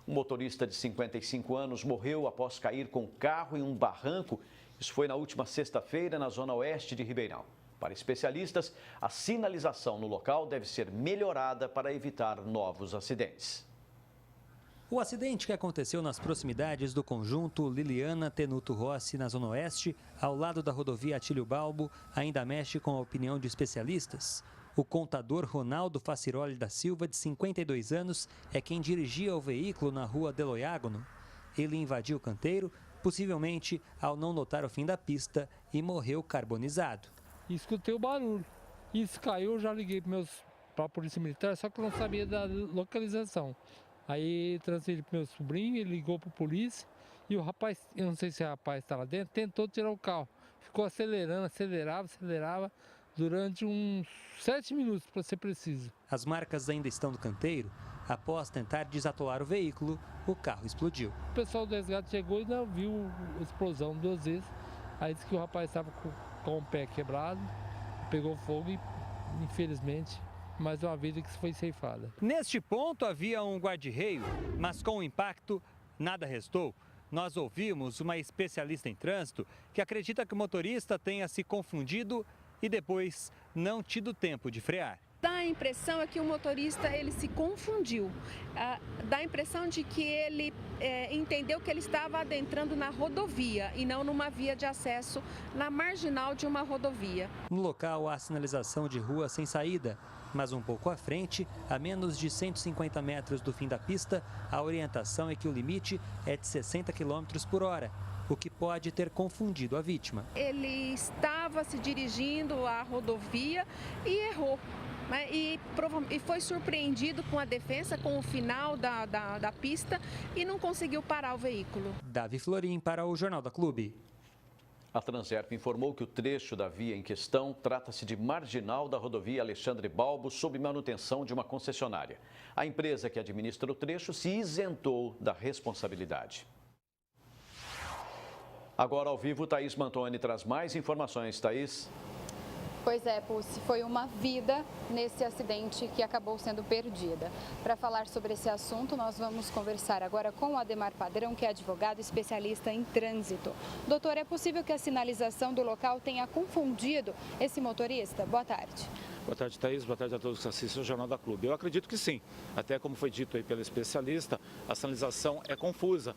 Um motorista de 55 anos morreu após cair com o carro em um barranco. Isso foi na última sexta-feira, na zona oeste de Ribeirão. Para especialistas, a sinalização no local deve ser melhorada para evitar novos acidentes. O acidente que aconteceu nas proximidades do conjunto Liliana Tenuto Rossi, na Zona Oeste, ao lado da rodovia Atílio Balbo, ainda mexe com a opinião de especialistas. O contador Ronaldo Faciroli da Silva, de 52 anos, é quem dirigia o veículo na rua Deloiágono. Ele invadiu o canteiro, possivelmente ao não notar o fim da pista, e morreu carbonizado. Escutei o barulho. Isso caiu, eu já liguei para a Polícia Militar, só que eu não sabia da localização. Aí transferi para o meu sobrinho, ele ligou para a polícia e o rapaz, eu não sei se o rapaz está lá dentro, tentou tirar o carro. Ficou acelerando, acelerava durante uns 7 minutos, para ser preciso. As marcas ainda estão no canteiro. Após tentar desatolar o veículo, o carro explodiu. O pessoal do resgate chegou e não viu a explosão 2 vezes. Aí disse que o rapaz estava com o pé quebrado, pegou fogo e, infelizmente, mais uma vida que foi ceifada. Neste ponto havia um guarda-reio, mas com o impacto, nada restou. Nós ouvimos uma especialista em trânsito que acredita que o motorista tenha se confundido e depois não tido tempo de frear. Dá a impressão é que o motorista ele se confundiu. Dá a impressão de que ele entendeu que ele estava adentrando na rodovia e não numa via de acesso na marginal de uma rodovia. No local há sinalização de rua sem saída, mas um pouco à frente, a menos de 150 metros do fim da pista, a orientação é que o limite é de 60 km por hora. O que pode ter confundido a vítima. Ele estava se dirigindo à rodovia e errou. E foi surpreendido com a defensa, com o final da pista e não conseguiu parar o veículo. Davi Florim para o Jornal da Clube. A Transerp informou que o trecho da via em questão trata-se de marginal da rodovia Alexandre Balbo, sob manutenção de uma concessionária. A empresa que administra o trecho se isentou da responsabilidade. Agora, ao vivo, Thaís Mantoni traz mais informações. Thaís. Pois é, Pulse, foi uma vida nesse acidente que acabou sendo perdida. Para falar sobre esse assunto, nós vamos conversar agora com o Ademar Padrão, que é advogado especialista em trânsito. Doutor, é possível que a sinalização do local tenha confundido esse motorista? Boa tarde. Boa tarde, Thaís. Boa tarde a todos que assistem o Jornal da Clube. Eu acredito que sim. Até como foi dito aí pela especialista, a sinalização é confusa.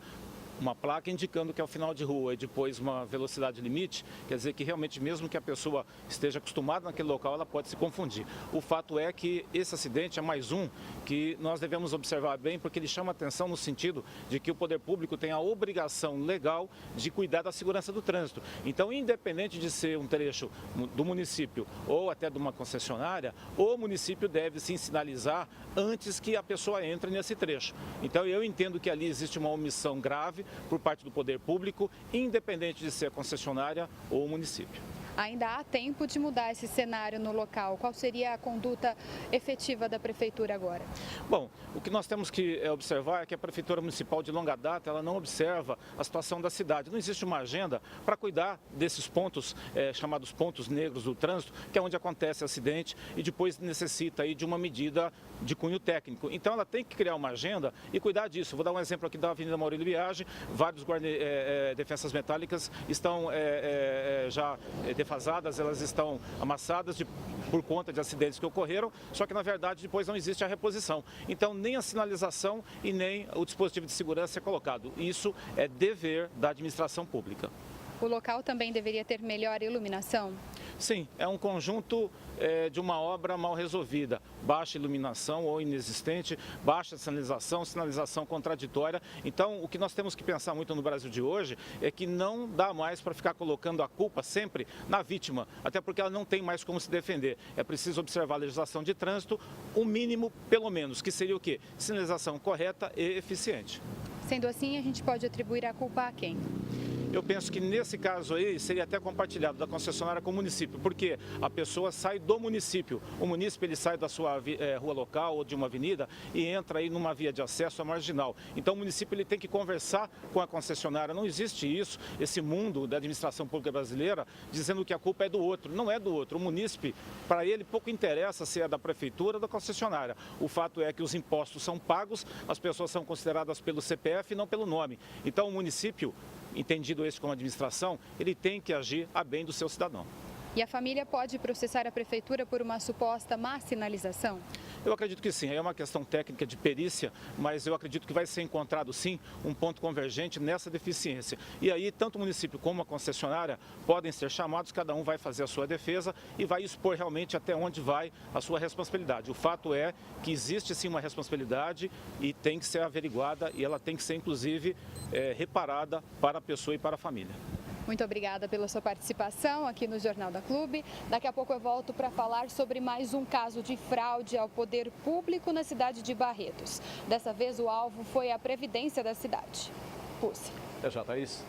Uma placa indicando que é o final de rua e depois uma velocidade limite, quer dizer que realmente mesmo que a pessoa esteja acostumada naquele local, ela pode se confundir. O fato é que esse acidente é mais um que nós devemos observar bem, porque ele chama atenção no sentido de que o poder público tem a obrigação legal de cuidar da segurança do trânsito. Então, independente de ser um trecho do município ou até de uma concessionária, o município deve sim sinalizar antes que a pessoa entre nesse trecho. Então, eu entendo que ali existe uma omissão grave por parte do poder público, independente de ser a concessionária ou o município. Ainda há tempo de mudar esse cenário no local. Qual seria a conduta efetiva da Prefeitura agora? Bom, o que nós temos que observar é que a Prefeitura Municipal de longa data, ela não observa a situação da cidade. Não existe uma agenda para cuidar desses pontos, chamados pontos negros do trânsito, que é onde acontece acidente e depois necessita aí de uma medida de cunho técnico. Então ela tem que criar uma agenda e cuidar disso. Vou dar um exemplo aqui da Avenida Maurílio Biagi. Vários defensas metálicas estão já defasadas, elas estão amassadas por conta de acidentes que ocorreram, só que na verdade depois não existe a reposição. Então nem a sinalização e nem o dispositivo de segurança é colocado. Isso é dever da administração pública. O local também deveria ter melhor iluminação? Sim, é um conjunto de uma obra mal resolvida. Baixa iluminação ou inexistente, baixa sinalização, sinalização contraditória. Então, o que nós temos que pensar muito no Brasil de hoje é que não dá mais para ficar colocando a culpa sempre na vítima, até porque ela não tem mais como se defender. É preciso observar a legislação de trânsito, o mínimo, pelo menos, que seria o quê? Sinalização correta e eficiente. Sendo assim, a gente pode atribuir a culpa a quem? Eu penso que nesse caso aí seria até compartilhado da concessionária com o município, porque a pessoa sai do município. O município ele sai da sua rua local ou de uma avenida e entra aí numa via de acesso à marginal. Então o município ele tem que conversar com a concessionária. Não existe isso, esse mundo da administração pública brasileira, dizendo que a culpa é do outro. Não é do outro. O município, para ele, pouco interessa se é da prefeitura ou da concessionária. O fato é que os impostos são pagos, as pessoas são consideradas pelo CPF e não pelo nome. Então o município, entendido esse como administração, ele tem que agir a bem do seu cidadão. E a família pode processar a prefeitura por uma suposta má sinalização? Eu acredito que sim, é uma questão técnica de perícia, mas eu acredito que vai ser encontrado sim um ponto convergente nessa deficiência. E aí tanto o município como a concessionária podem ser chamados, cada um vai fazer a sua defesa e vai expor realmente até onde vai a sua responsabilidade. O fato é que existe sim uma responsabilidade e tem que ser averiguada e ela tem que ser inclusive reparada para a pessoa e para a família. Muito obrigada pela sua participação aqui no Jornal da Clube. Daqui a pouco eu volto para falar sobre mais um caso de fraude ao poder público na cidade de Barretos. Dessa vez o alvo foi a Previdência da cidade. Pulse. Já, Thaís.